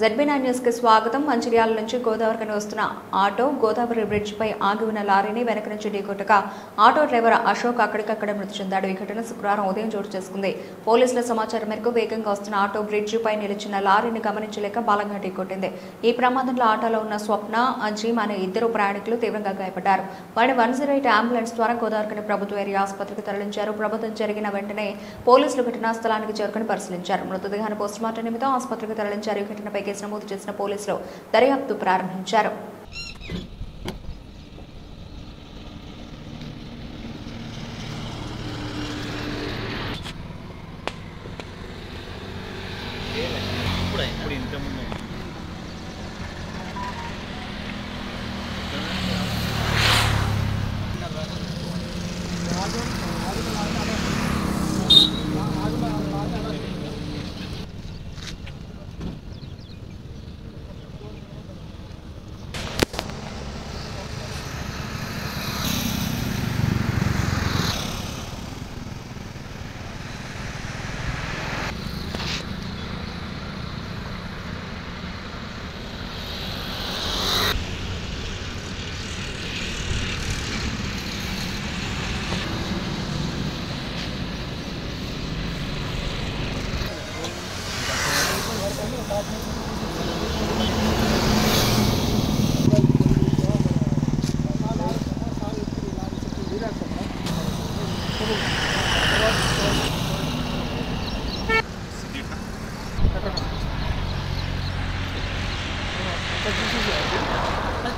ZB9 news కి స్వాగతం. మంచిర్యాల నుంచి గోదావరికి వస్తున్న ఆటో గోదావరి బ్రిడ్జ్ పై ఆగి ఉన్న లారీని వెనక నుంచి ఢీకొట్టగా ఆటో డ్రైవర్ అశోక్ అక్కడికక్కడే మృతి చెందాడు. ఈ ఘటన శుక్రవారం ఉదయం చోటు చేసుకుంది. పోలీసుల సమాచారం మేరకు వేగంగా వస్తున్న ఆటో బ్రిడ్జ్ పై నిలిచిన లారీని గమనించలేక బలంగా ఢీకొట్టింది. ఈ ప్రమాదంలో ఆటోలో ఉన్న స్వప్న, అజీమ్ అనే ఇద్దరు ప్రయాణికులు తీవ్రంగా గాయపడ్డారు. వారిని 108 అంబులెన్స్ ద్వారా గోదావరికి ప్రభుత్వ ఏరియా ఆసుపత్రికి తరలించారు. ప్రమాదం జరిగిన వెంటనే పోలీసులు ఘటనా స్థలానికి చేరుకుని పరిశీలించారు. మృతదేహాన్ని పోస్టుమార్టం నిమిత్తం ఆసుపత్రికి తరలించారు. ఈ ఘటనపై కేసు నమోదు చేసిన పోలీసులు దర్యాప్తు ప్రారంభించారు.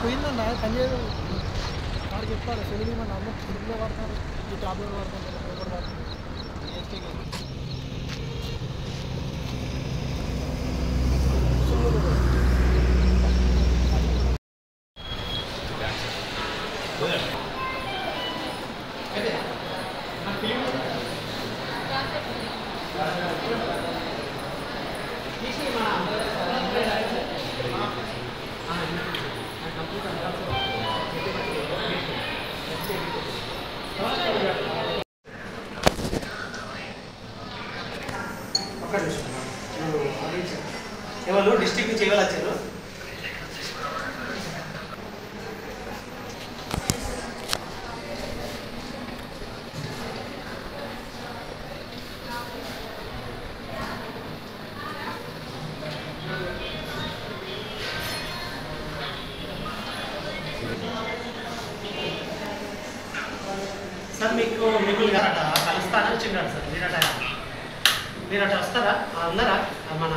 పోయిందన్న పనిచేయదు వాడికి చెప్పాలి సెలవు మన అమ్మ ఫుడ్లో వాడతారు ఈ టాబ్లెట్ వాడతారు ఎవరు డిస్ట్రిక్ట్ నుంచి ఎవరు వచ్చారు? సార్ మీకు మిమ్మల్ని కలుస్తానని చెప్పారు సార్. మీరట వస్తారా? ఉన్నారా మన